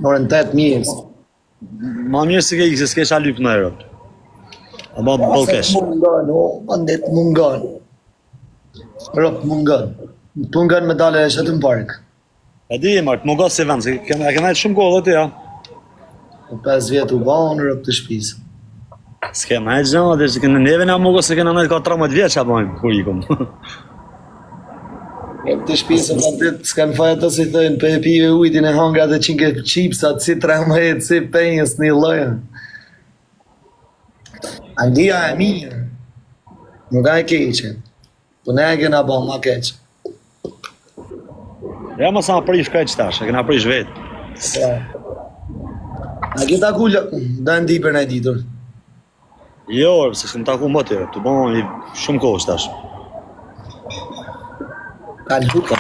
Morën 8.000. Ma mirë se ke ikë, se s'ke qa lypë në Europë. Ama bëllkesh. Mungon, o, bandit mungon. Rop mungon. Mungon me dale shatë në park. E di, Martë, mungon se vend, se kena shumë kohë dhe ti, ja. Po 5 vjetë u banë rop të shpisë. S'ke me e gjëma, dhe që kënë neve nga mungon se kena nejtë ka 13 vjetë që a bojmë, kur ikum. Rop të shpisë, bandit, s'kanë fajë të si thëjnë, pe e pive ujtin e hangra dhe qinke qipsat, si 13, si penjës një lojën. Anglia e mirë, nuk a e keqe, po ne e kena bo ma keqe. Ja ma sa ma prish kaj qëtash, e kena prish vetë. A ke taku da ndi për në ditur? Jo, se s'kem taku më të të bon shumë kohë qëtash. Kanë huka.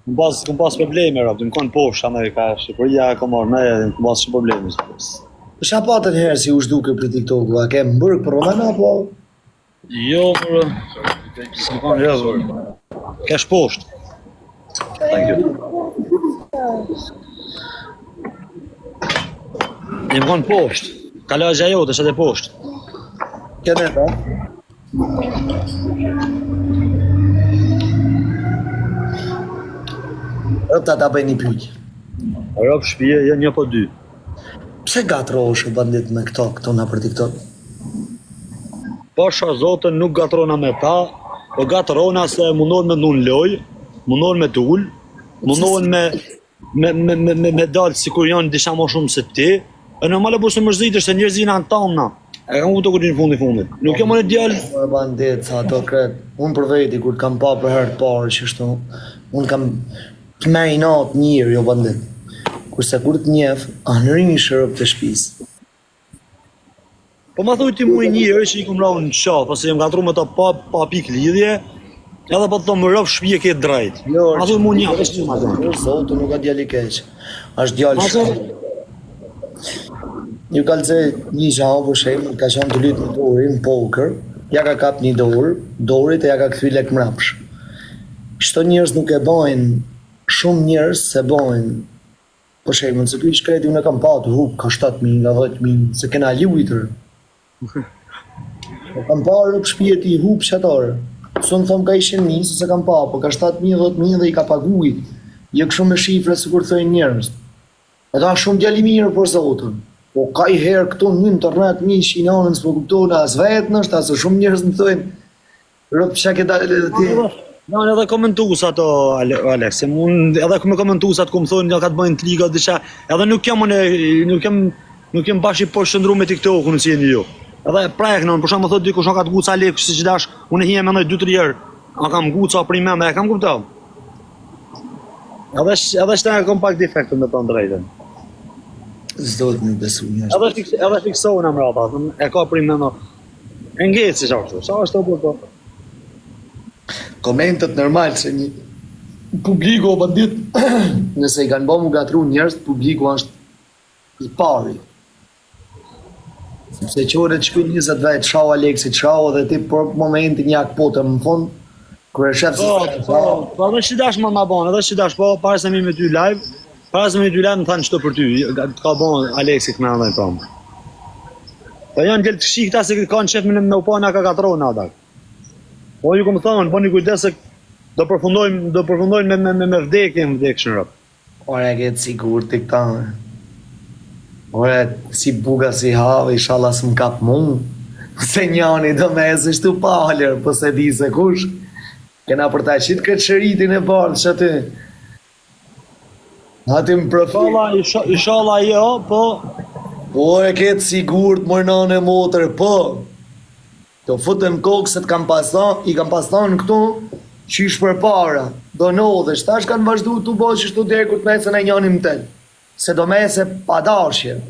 Këm pas probleme, rap, të më konë poshtë, Amerika, Shqipëria, ka marrë me, këm pas shumë probleme. Qa patën herë si u shduke për TikTok-u, a ke më bërë për romana, po? Jo, për... s'më konë rezur. Kesh poshtë. Thank you. I më konë poshtë. Kalagja jote, që dhe poshtë. Kene, ta? Rëpta ta bëj një pyjtë. Rëpë shpije, jo një po dy. Pse gatrohesh bandit me këto na për TikTok? Pasha zotën nuk gatrona me ta, po gatrona se mundohen me ndun loj, mundohen me tull, mundohen me dalë si kur janë disha më shumë se ti, e normale po se mërzitër se njerëzina në tamna, e kam u të këtë në fundit. Nuk jam në djallë. Bandit, sa ato kretë, unë për veti, kur kam pa për herë të parë, qështu, unë kam të me i natë njërë, jo bandit. Kurse kur të njef, anërin i shërëp të shpisë. Po ma thuj ti mu i njërë që i kom lau në qafë, ose jem gatru me ta pa pik lidhje, edhe po të thonë më rëpë shpije ke drejtë. Ma thuj mu një, është një ma thuj. Zotë nuk ka djali keqë, është djali shkallë. Një kalëze një zhao për shemë, ka qenë të lytë në dorë, në poker, ja ka kap një dorë, dorit e ja ka këthy lek mrapsh. Shto njërës nuk e bojnë, shumë njërës se bojnë. Për shemën, se këj shkreti unë e kam pa të hup, ka 7.000, nga 10.000, se kena ljujtër. Kam pa rëp shpijet i hup qatarë. Së në thomë ka ishin një, se kam pa, po ka 7.000, 10.000 dhe i ka paguit. Jek shumë me shifre se kur thëjnë njërës. E ta shumë djali mirë për zotën. Po ka i herë këto në internet, mi shinanën, s'po kuptonë, as vetë nështë, asë shumë njërës në thëjnë. Rëp që ke dalë dhe ti. Janë edhe komentuesat ato, Alex, edhe me komentuesat ku më thonë nga ka të bëjnë të liga disha, edhe nuk jem bashi po shëndru me TikTok-u në si jeni ju. Edhe preknë, për shumë më thotë dikush ka të guca Alex, si që dash, unë e hije me nëjë 2-3 herë, a kam guca prime me, e kam kuptau. Edhe shte e kom pak defektu me të ndrejten. Zdo të një besu një. Edhe fiksohën e mrata, e ka prime me, e ngecë si shashtu, sa është të bërë. Komentet normal se një publiku o bandit, nëse i kanë bo mu gatru njërës, publiku është i pari. Sepse qore të shpin 20 vetë, shau Aleksit, shau dhe ti për momentin jak pote më fond, kër e shef se... Po edhe që dash më banë, edhe që dash, po pare se mi me ty live, më thanë qëto për ty, ka bon Aleksit me ndaj promë. Po janë gjelë të shikta se ka në qef me u po nga ka gatro në atak. Po ju këmë thonë, po një kujdes se do përfundojnë me vdekje në vdekshën rëpë. Ore e këtë sigur të këta. Ore, si buga si have, ishala së më kapë mund. Se njani do me e se shtu palër, po se di se kush. Kena për ta qitë këtë shëritin e parë që aty. Aty më profil. Ishala jo, po... Po e këtë sigur të mërnon e motër, po. Të futën kokë se i kam pastan këtu, qysh për para, do në dhe shtash kanë vazhdu të bo që shtu dherë këtë mesën e njanim tëllë, se do mese pa dashje.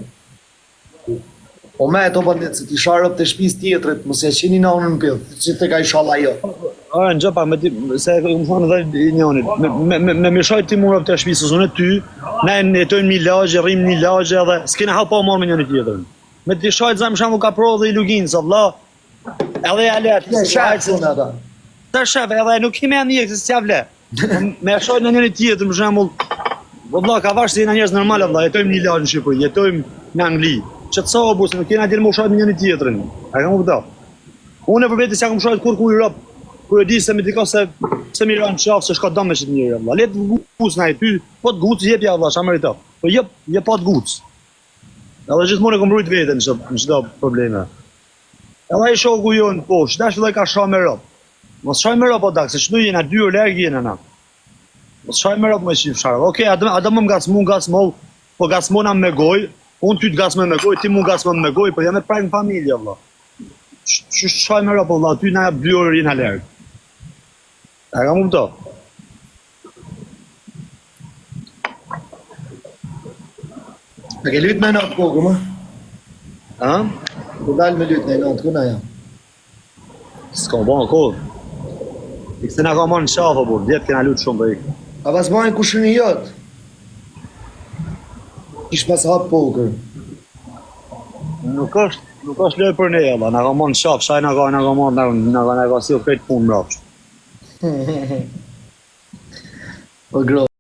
O me to bandit se ti sharëp të shpis tjetërit, mëse qini në unë në pjëth, që të ka i shala jo. Në gjëpa, se më thonë dhe njanit, me mishajt ti murëp të shpisës unë e ty, ne jetojnë një lagje, rrim një lagje dhe s'kene ha pa marrë me njëni tjetërin. Me ti shajt zemë shamu ka pro dhe i luginë, sa vla, edhe e letë, të shef, edhe nuk ime e një, se s'ja vle. Me shajt në njëni tjetër, më shamu, Valla ka vash se jena njerëz normal valla, jetojmë një lagj në Shqipëri, jetojmë në Angli. Çetso bus, nuk kena dilë më shohim njëri tjetrin. A kam kuptuar? Unë për vetë s'jam kam shohur kur ku Europë, kur e di se me dikon se mi ran qaf se shka dëm me shit njëri valla. Le të guc na ty, po të guc jep ja valla, ç'a merito. Po jep pa të guc. Edhe gjithmonë e kam mbrojt veten në çdo probleme. Edhe ai shoku jon poshtë, dash vëllai ka shoh me Europë. Mos shoh me Europë dak, se ç'do jena 2 orë larg jena na. Mos shoh me Europë më shif sharë. Okej, a do më ngacmon, po ngacmona me gojë. Unë ty të gasmoj me gojë, ti mu gasmon me gojë, po jam e prajnë familje, vëlla. Që shaj me Europë, vëlla, ty na jap 2 orë jena larg. A kam kupto? A ke lyt me natë kokë, më? Ha? Të dalë me lyt me natë, ku na jam? S'ka bon kohë. I këtë na ka marrë në qafë, por, djetë kena lutë shumë për ikë. A pas bajnë kushën i jotë? Ish pas hap poker. Nuk është lojë për ne, valla, na ka marrë në qafë, shaj na ka marrë, na ka si o krejtë punë mrapsh. O gro.